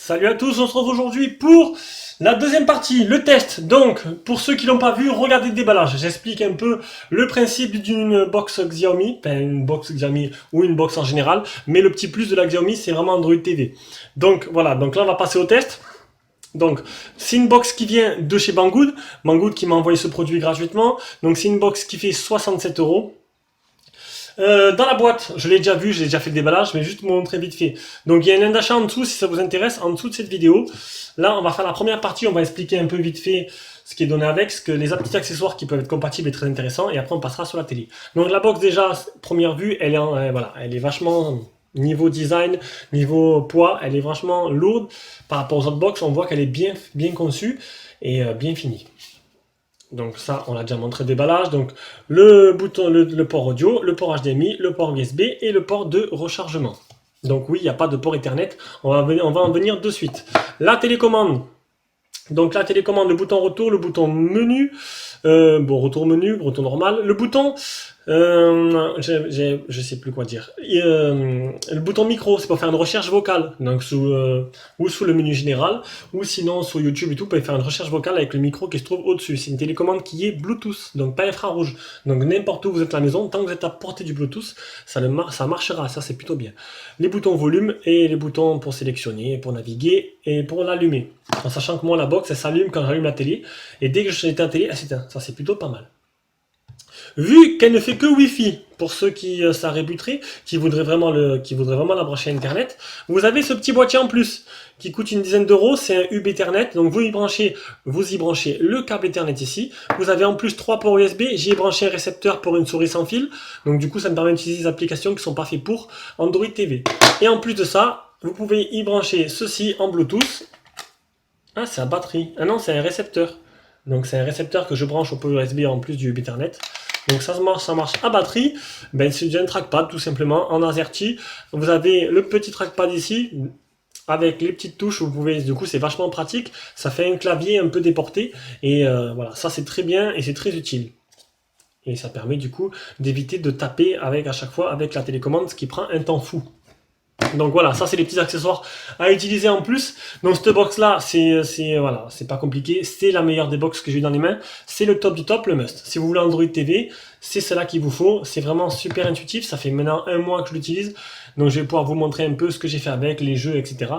Salut à tous, on se retrouve aujourd'hui pour la deuxième partie, le test. Donc, pour ceux qui l'ont pas vu, regardez le déballage. J'explique un peu le principe d'une box Xiaomi, enfin une box Xiaomi ou une box en général, mais le petit plus de la Xiaomi, c'est vraiment Android TV. Donc voilà, donc là on va passer au test. Donc, c'est une box qui vient de chez Banggood. Banggood qui m'a envoyé ce produit gratuitement. Donc, c'est une box qui fait 67 euros. Dans la boîte, je l'ai déjà vu, j'ai déjà fait le déballage, mais juste vous montrer vite fait. Donc il y a un lien d'achat en dessous si ça vous intéresse, en dessous de cette vidéo. Là, on va faire la première partie, on va expliquer un peu vite fait ce qui est donné avec, ce que les petits accessoires qui peuvent être compatibles et très intéressants, et après on passera sur la télé. Donc la box déjà, première vue, elle est voilà, elle est vachement niveau design, niveau poids, elle est vachement lourde par rapport aux autres box. On voit qu'elle est bien conçue et bien finie. Donc ça, on l'a déjà montré le déballage. Donc le bouton, le port audio, le port HDMI, le port USB et le port de rechargement. Donc oui, il n'y a pas de port Ethernet. On va en venir de suite. La télécommande. Donc la télécommande, le bouton retour, le bouton menu. Retour menu, retour normal. Le bouton, je sais plus quoi dire. Le bouton micro, c'est pour faire une recherche vocale. Donc ou sous le menu général, ou sinon sur YouTube et tout, vous pouvez faire une recherche vocale avec le micro qui se trouve au-dessus. C'est une télécommande qui est Bluetooth, donc pas infrarouge. Donc n'importe où vous êtes à la maison, tant que vous êtes à portée du Bluetooth, ça marchera. Ça c'est plutôt bien. Les boutons volume et les boutons pour sélectionner, pour naviguer et pour l'allumer. En sachant que moi la box elle s'allume quand j'allume la télé et dès que je éteins la télé elle s'éteint. Ça c'est plutôt pas mal. Vu qu'elle ne fait que Wi-Fi, pour ceux qui s'arrêteraient, qui voudraient vraiment la brancher à Internet, vous avez ce petit boîtier en plus qui coûte une dizaine d'euros. C'est un hub Ethernet. Donc vous y branchez le câble Ethernet ici. Vous avez en plus 3 ports USB. J'y ai branché un récepteur pour une souris sans fil. Donc du coup, ça me permet d'utiliser des applications qui sont pas faites pour Android TV. Et en plus de ça, vous pouvez y brancher ceci en Bluetooth. Ah, c'est la batterie. Ah non, c'est un récepteur. Donc c'est un récepteur que je branche au port USB en plus du hub Ethernet. Donc ça marche à batterie. Ben, c'est un trackpad tout simplement en AZERTY. Vous avez le petit trackpad ici avec les petites touches. Vous pouvez, du coup, c'est vachement pratique. Ça fait un clavier un peu déporté et voilà, ça c'est très bien et c'est très utile. Et ça permet du coup d'éviter de taper à chaque fois avec la télécommande, ce qui prend un temps fou. Donc voilà, ça c'est les petits accessoires à utiliser en plus. Donc cette box là, voilà, c'est pas compliqué, c'est la meilleure des box que j'ai eu dans les mains. C'est le top du top, le must. Si vous voulez Android TV, c'est celle-là qu'il vous faut. C'est vraiment super intuitif. Ça fait maintenant un mois que je l'utilise, donc je vais pouvoir vous montrer un peu ce que j'ai fait avec les jeux, etc.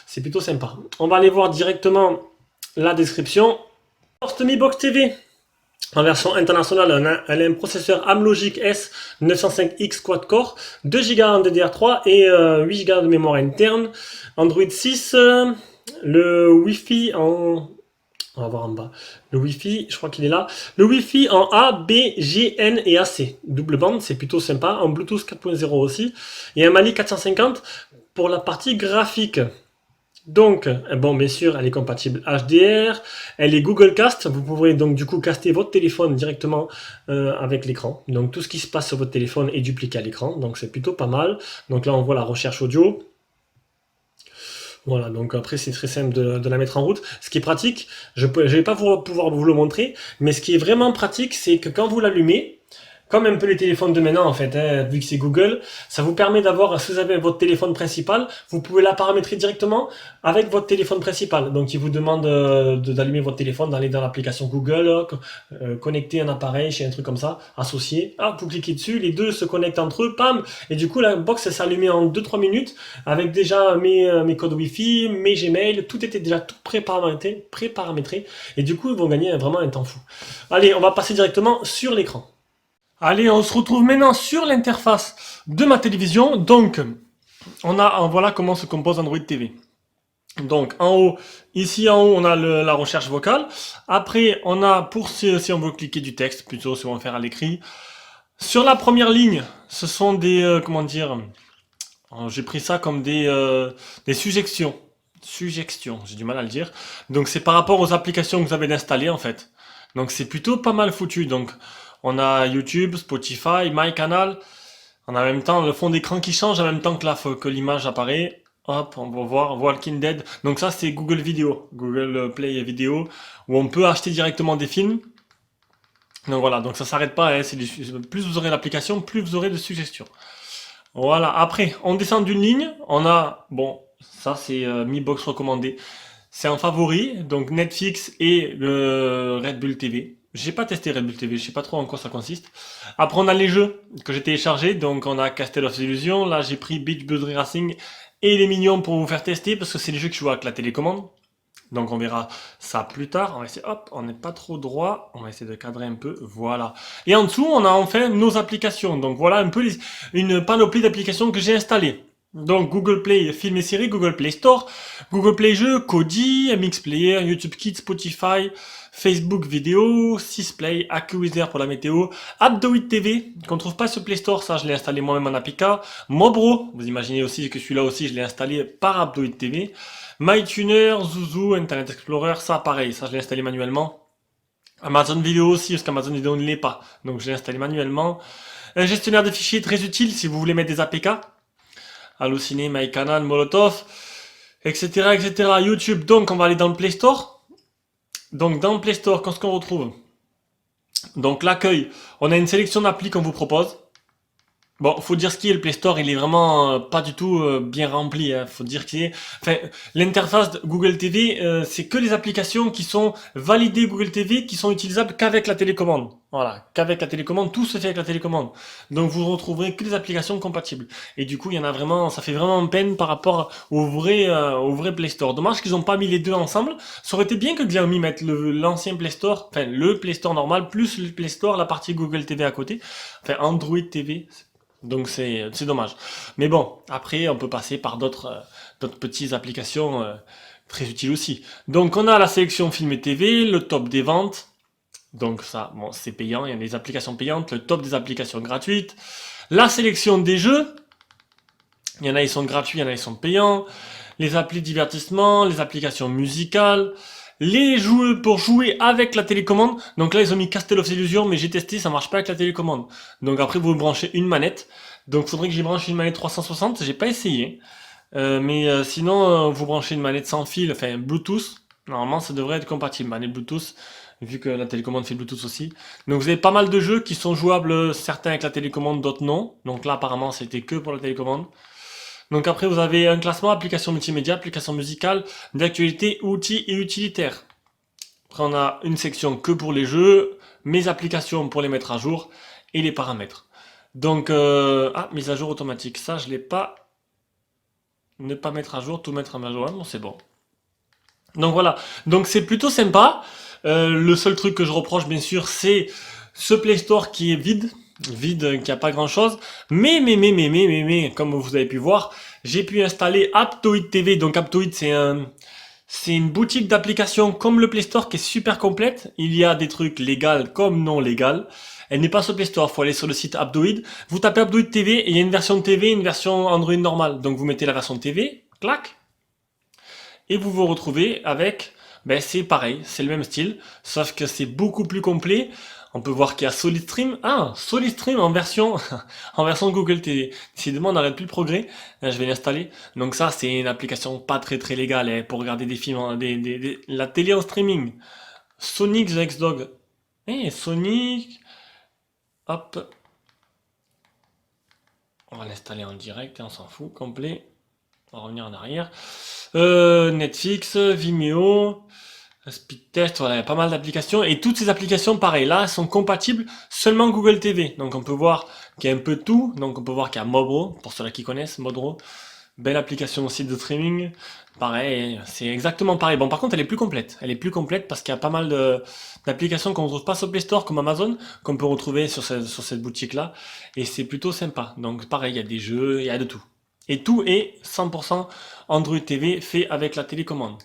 C'est plutôt sympa. On va aller voir directement la description. Cette Mi Box TV. En version internationale, elle a un processeur Amlogic S905X quad-core, 2 Go en DDR3 et 8 Go de mémoire interne. Android 6, le Wi-Fi en... On va voir en bas. Le Wi-Fi, je crois qu'il est là. Le Wi-Fi en A, B, G, N et AC. Double bande, c'est plutôt sympa. En Bluetooth 4.0 aussi. Et un Mali 450 pour la partie graphique. Donc, bon, bien sûr, elle est compatible HDR, elle est Google Cast, vous pourrez donc du coup caster votre téléphone directement avec l'écran. Donc tout ce qui se passe sur votre téléphone est dupliqué à l'écran, donc c'est plutôt pas mal. Donc là on voit la recherche audio. Voilà, donc après c'est très simple de la mettre en route. Ce qui est pratique, je ne vais pas pouvoir vous le montrer, mais ce qui est vraiment pratique, c'est que quand vous l'allumez, comme un peu les téléphones de maintenant en fait, hein, vu que c'est Google, ça vous permet d'avoir, si vous avez votre téléphone principal, vous pouvez la paramétrer directement avec votre téléphone principal. Donc il vous demande d'allumer votre téléphone, d'aller dans l'application Google, connecter un appareil chez un truc comme ça, associé, hop, vous cliquez dessus, les deux se connectent entre eux, pam, et du coup la box s'allume en 2-3 minutes avec déjà mes codes Wi-Fi, mes Gmail, tout était déjà tout pré-paramétré, et du coup ils vont gagner vraiment un temps fou. Allez, on va passer directement sur l'écran. Allez, on se retrouve maintenant sur l'interface de ma télévision. Donc, voilà comment se compose Android TV. Donc, ici en haut, on a la recherche vocale. Après, on a, si on veut cliquer du texte, plutôt si on veut faire à l'écrit. Sur la première ligne, ce sont des, j'ai pris ça comme des suggestions. Suggestions, j'ai du mal à le dire. Donc, c'est par rapport aux applications que vous avez installées, en fait. Donc, c'est plutôt pas mal foutu. Donc, on a YouTube, Spotify, MyCanal. On a en même temps le fond d'écran qui change en même temps que l'image apparaît. Hop, on va voir Walking Dead. Donc ça, c'est Google Vidéo, Google Play Vidéo, où on peut acheter directement des films. Donc voilà, donc ça s'arrête pas. Hein, plus vous aurez l'application, plus vous aurez de suggestions. Voilà, après, on descend d'une ligne. On a, bon, Ça, c'est Mi Box recommandé. C'est en favori, donc Netflix et Red Bull TV. J'ai pas testé Red Bull TV, je sais pas trop en quoi ça consiste. Après, on a les jeux que j'ai téléchargés, donc on a Castle of Illusion. Là, j'ai pris Beach Buggy Racing et les Mignons pour vous faire tester, parce que c'est les jeux que je joue avec la télécommande. Donc on verra ça plus tard. On va essayer, hop, on n'est pas trop droit. On va essayer de cadrer un peu. Voilà. Et en dessous, on a enfin nos applications. Donc voilà un peu une panoplie d'applications que j'ai installées. Donc Google Play Films et Séries, Google Play Store, Google Play Jeux, Kodi, MX Player, YouTube Kids, Spotify, Facebook Vidéo, Sysplay, AccuWeather pour la météo, Apdoid TV, qu'on trouve pas sur Play Store, ça je l'ai installé moi-même en APK, Mobro, vous imaginez aussi que celui-là aussi je l'ai installé par Apdoid TV, MyTuner, Zuzu, Internet Explorer, ça pareil, ça je l'ai installé manuellement. Amazon Vidéo aussi, parce qu'Amazon Vidéo ne l'est pas, donc je l'ai installé manuellement. Un gestionnaire de fichiers très utile si vous voulez mettre des APK. Allociné, MyCanal, Molotov, etc., etc. YouTube, donc on va aller dans le Play Store. Donc dans le Play Store, qu'est-ce qu'on retrouve? Donc l'accueil, on a une sélection d'applis qu'on vous propose. Bon, faut dire ce qui est le Play Store, il est vraiment pas du tout bien rempli. Hein. Faut dire que enfin, l'interface de Google TV, c'est que les applications qui sont validées Google TV, qui sont utilisables qu'avec la télécommande. Voilà, qu'avec la télécommande, tout se fait avec la télécommande. Donc vous retrouverez que les applications compatibles. Et du coup, il y en a vraiment, ça fait vraiment peine par rapport au vrai Play Store. Dommage qu'ils n'ont pas mis les deux ensemble. Ça aurait été bien que Xiaomi mette l'ancien Play Store, enfin le Play Store normal plus le Play Store, la partie Google TV à côté, enfin Android TV. Donc c'est dommage. Mais bon, après on peut passer par d'autres petites applications très utiles aussi. Donc on a la sélection film et TV, le top des ventes. Donc ça, bon, c'est payant, il y a des applications payantes, le top des applications gratuites. La sélection des jeux. Il y en a ils sont gratuits, il y en a ils sont payants. Les applis de divertissement, les applications musicales. Les joueurs pour jouer avec la télécommande. Donc là, ils ont mis Castle of Illusion, mais j'ai testé, ça marche pas avec la télécommande. Donc après, vous branchez une manette. Donc il faudrait que j'y branche une manette 360. J'ai pas essayé. Mais sinon, vous branchez une manette sans fil, enfin Bluetooth. Normalement, ça devrait être compatible. Manette Bluetooth, vu que la télécommande fait Bluetooth aussi. Donc vous avez pas mal de jeux qui sont jouables, certains avec la télécommande, d'autres non. Donc là, apparemment, c'était que pour la télécommande. Donc après, vous avez un classement application multimédia, application musicale, d'actualité, outils et utilitaires. Après, on a une section que pour les jeux, mes applications pour les mettre à jour et les paramètres. Donc, mise à jour automatique. Ça, je l'ai pas. Ne pas mettre à jour, tout mettre à jour. Bon, c'est bon. Donc voilà. Donc c'est plutôt sympa. Le seul truc que je reproche, bien sûr, c'est ce Play Store qui est vide. Vide, qui a pas grand chose. Mais, comme vous avez pu voir, j'ai pu installer Aptoid TV. Donc Aptoid, c'est une boutique d'applications comme le Play Store qui est super complète. Il y a des trucs légaux comme non légaux. Elle n'est pas sur le Play Store, faut aller sur le site Apdoid. Vous tapez Apdoid TV et il y a une version TV et une version Android normale. Donc vous mettez la version TV, clac, et vous vous retrouvez avec, ben c'est pareil, c'est le même style, sauf que c'est beaucoup plus complet. On peut voir qu'il y a SolidStream. Ah, SolidStream en version, en version Google TV. Décidément, on n'arrête plus le progrès. Là, je vais l'installer. Donc ça, c'est une application pas très légale hein, pour regarder des films, la télé en streaming. Sonic the X-Dog. Sonic. Hop. On va l'installer en direct, on s'en fout, complet. On va revenir en arrière. Netflix, Vimeo. Speed Test, voilà, il y a pas mal d'applications. Et toutes ces applications, pareil, là, sont compatibles seulement Google TV. Donc on peut voir qu'il y a un peu de tout. Donc on peut voir qu'il y a Mobro, pour ceux-là qui connaissent, Mobro. Belle application aussi de streaming. Pareil, c'est exactement pareil. Bon, par contre, elle est plus complète. Elle est plus complète parce qu'il y a pas mal d'applications qu'on ne retrouve pas sur Play Store comme Amazon, qu'on peut retrouver sur cette boutique-là. Et c'est plutôt sympa. Donc pareil, il y a des jeux, il y a de tout. Et tout est 100% Android TV fait avec la télécommande.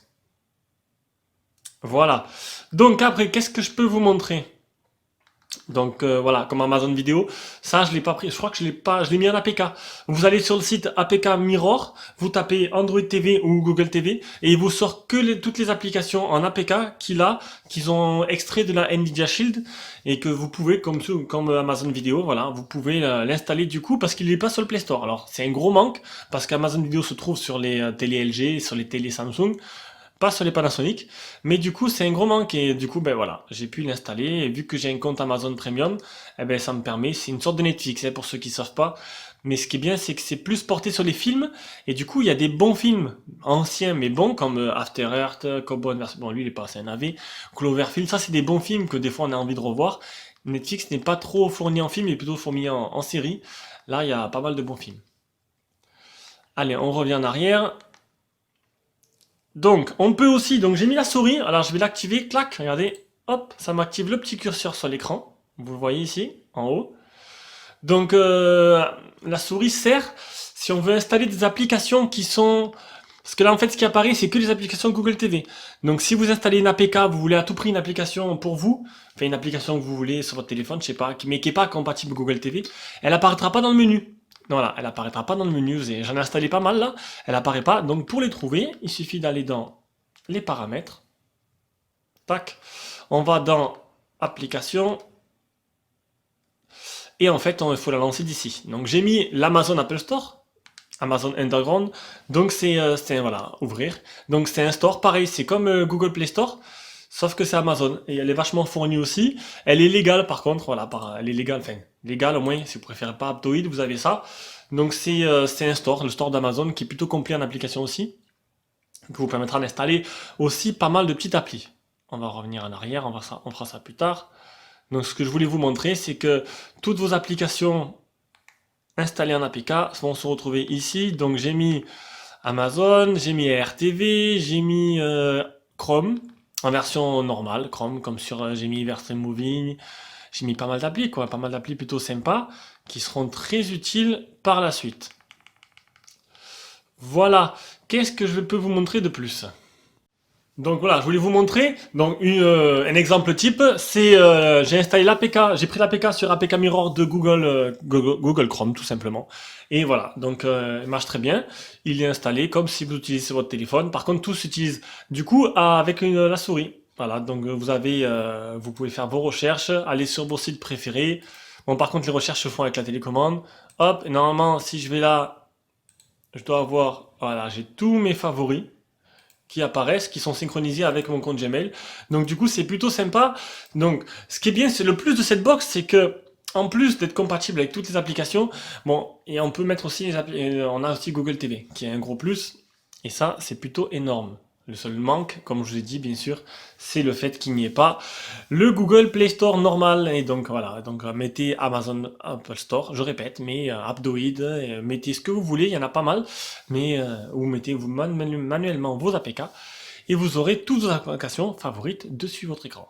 Voilà. Donc après, qu'est-ce que je peux vous montrer? Donc voilà, comme Amazon Vidéo, ça je l'ai pas pris, je crois que je l'ai mis en APK. Vous allez sur le site APK Mirror, vous tapez Android TV ou Google TV et il vous sort que toutes les applications en APK qu'ils ont extrait de la Nvidia Shield et que vous pouvez comme Amazon Vidéo, voilà, vous pouvez l'installer du coup parce qu'il n'est pas sur le Play Store. Alors c'est un gros manque parce qu'Amazon Vidéo se trouve sur les télé LG, sur les télé Samsung. pas sur les Panasonic, mais du coup c'est un gros manque et du coup ben voilà, j'ai pu l'installer et vu que j'ai un compte Amazon Premium, eh ben ça me permet, c'est une sorte de Netflix pour ceux qui savent pas, mais ce qui est bien c'est que c'est plus porté sur les films et du coup il y a des bons films anciens mais bons comme After Earth, Cowboy vs bon lui il est pas assez un AV, Cloverfield, ça c'est des bons films que des fois on a envie de revoir. Netflix n'est pas trop fourni en film, il est plutôt fourni en série. Là il y a pas mal de bons films. Allez, on revient en arrière. Donc, on peut aussi, donc j'ai mis la souris, alors je vais l'activer, clac, regardez, hop, ça m'active le petit curseur sur l'écran, vous le voyez ici, en haut. Donc, la souris sert si on veut installer des applications qui sont... Parce que là, en fait, ce qui apparaît, c'est que les applications Google TV. Donc, si vous installez une APK, vous voulez à tout prix une application pour vous, enfin une application que vous voulez sur votre téléphone, je sais pas, mais qui n'est pas compatible Google TV, elle apparaîtra pas dans le menu. Voilà, elle apparaîtra pas dans le menu. J'en ai installé pas mal là, elle apparaît pas. Donc, pour les trouver, il suffit d'aller dans les paramètres. Tac. On va dans application. Et en fait, il faut la lancer d'ici. Donc, j'ai mis l'Amazon Apple Store. Amazon Underground. Donc c'est voilà, ouvrir. Donc c'est un store, pareil, c'est comme Google Play Store, sauf que c'est Amazon. Et elle est vachement fournie aussi. Elle est légale par contre, voilà, elle est légale, enfin, légale au moins, si vous préférez pas Aptoid, vous avez ça. Donc c'est un store, le store d'Amazon, qui est plutôt complet en application aussi, qui vous permettra d'installer aussi pas mal de petites applis. On va revenir en arrière, on fera ça plus tard. Donc ce que je voulais vous montrer, c'est que toutes vos applications installées en APK vont se retrouver ici. Donc j'ai mis Amazon, j'ai mis RTV, j'ai mis Chrome en version normale, Chrome comme sur j'ai mis Version Moving, j'ai mis pas mal d'applis quoi, pas mal d'applis plutôt sympas qui seront très utiles par la suite. Voilà, qu'est-ce que je peux vous montrer de plus? Donc voilà, je voulais vous montrer donc un exemple type, c'est j'ai installé l'APK, j'ai pris l'APK sur APK Mirror de Google Chrome tout simplement. Et voilà, donc il marche très bien. Il est installé comme si vous utilisez votre téléphone. Par contre, tout s'utilise du coup avec la souris. Voilà, donc vous pouvez faire vos recherches, aller sur vos sites préférés. Bon, par contre, les recherches se font avec la télécommande. Hop, et normalement, si je vais là, je dois avoir, voilà, j'ai tous mes favoris qui apparaissent, qui sont synchronisés avec mon compte Gmail. Donc du coup, c'est plutôt sympa. Donc, ce qui est bien, c'est le plus de cette box, c'est que en plus d'être compatible avec toutes les applications, bon, et on peut mettre aussi on a aussi Google TV, qui est un gros plus. Et ça, c'est plutôt énorme. Le seul manque, comme je vous ai dit, bien sûr, c'est le fait qu'il n'y ait pas le Google Play Store normal. Et donc voilà, donc mettez Amazon Apple Store, je répète, mais Aptoid, mettez ce que vous voulez, il y en a pas mal, mais ou mettez vous manuellement vos APK et vous aurez toutes vos applications favorites dessus votre écran.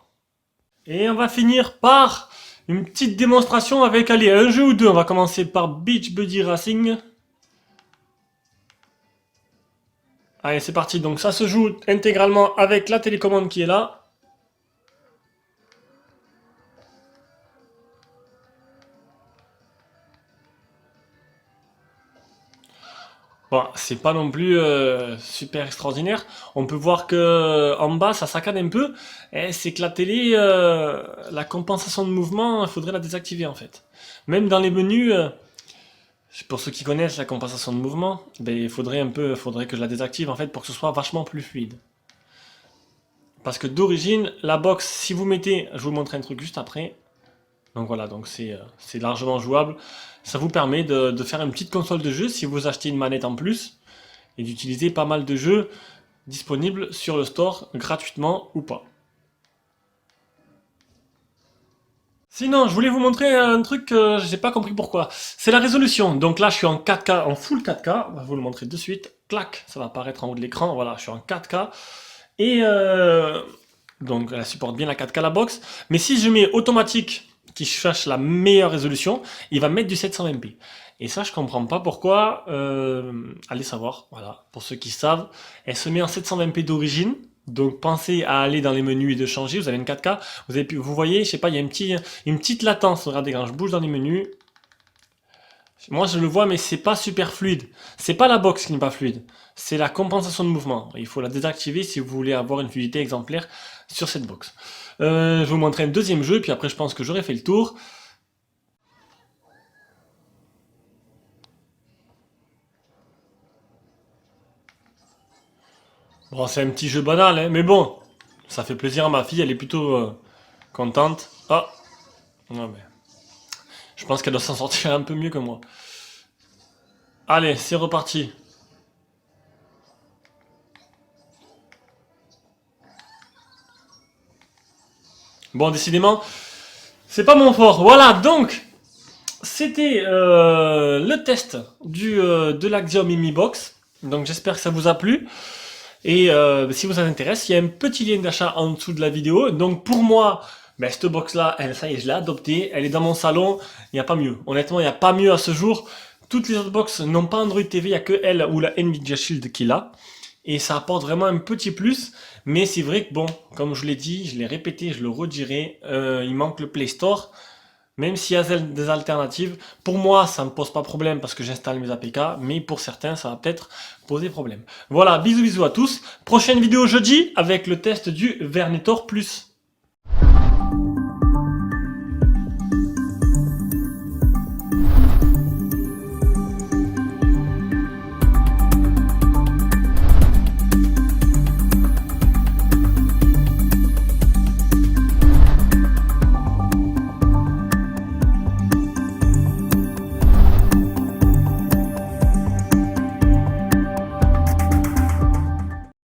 Et on va finir par une petite démonstration avec, allez, un jeu ou deux. On va commencer par Beach Buddy Racing. Allez, c'est parti. Donc ça se joue intégralement avec la télécommande qui est là. Bon, c'est pas non plus super extraordinaire. On peut voir que en bas, ça saccade un peu. Et c'est que la télé, la compensation de mouvement, il faudrait la désactiver en fait. Même dans les menus, pour ceux qui connaissent la compensation de mouvement, ben, faudrait que je la désactive en fait pour que ce soit vachement plus fluide. Parce que d'origine, la box, si vous mettez, je vous montre un truc juste après. Donc voilà, donc c'est largement jouable. Ça vous permet de faire une petite console de jeu si vous achetez une manette en plus et d'utiliser pas mal de jeux disponibles sur le store gratuitement ou pas. Sinon, je voulais vous montrer un truc que j'ai pas compris pourquoi. C'est la résolution. Donc là, je suis en 4K, en full 4K. On va vous le montrer de suite. Clac, ça va apparaître en haut de l'écran. Voilà, je suis en 4K. Et donc, elle supporte bien la 4K la box. Mais si je mets automatique, qui cherche la meilleure résolution, il va mettre du 720p. Et ça, je comprends pas pourquoi. Allez savoir. Voilà, pour ceux qui savent, elle se met en 720p d'origine. Donc pensez à aller dans les menus et de changer. Vous avez une 4K. Vous voyez, je sais pas, il y a une petite latence. Regardez, quand je bouge dans les menus, moi je le vois, mais c'est pas super fluide. C'est pas la box qui n'est pas fluide. C'est la compensation de mouvement. Il faut la désactiver si vous voulez avoir une fluidité exemplaire sur cette box. Je vais vous montrer un deuxième jeu, puis après je pense que j'aurai fait le tour. Bon, c'est un petit jeu banal, hein, mais bon, ça fait plaisir à ma fille, elle est plutôt contente. Ah, non mais, je pense qu'elle doit s'en sortir un peu mieux que moi. Allez, c'est reparti. Bon, décidément, c'est pas mon fort. Voilà, donc, c'était le test de l'Axiom Mi Box. Donc, j'espère que ça vous a plu. Et si vous intéresse, il y a un petit lien d'achat en dessous de la vidéo. Donc, pour moi, ben, cette box-là, ça y est, je l'ai adoptée. Elle est dans mon salon. Il n'y a pas mieux. Honnêtement, il n'y a pas mieux à ce jour. Toutes les autres box n'ont pas Android TV. Il n'y a que elle ou la Nvidia Shield qui l'a. Et ça apporte vraiment un petit plus, mais c'est vrai que bon, comme je l'ai dit, je l'ai répété, je le redirai, il manque le Play Store, même s'il y a des alternatives. Pour moi, ça ne me pose pas problème parce que j'installe mes APK, mais pour certains, ça va peut-être poser problème. Voilà, bisous bisous à tous. Prochaine vidéo jeudi avec le test du Venator Plus.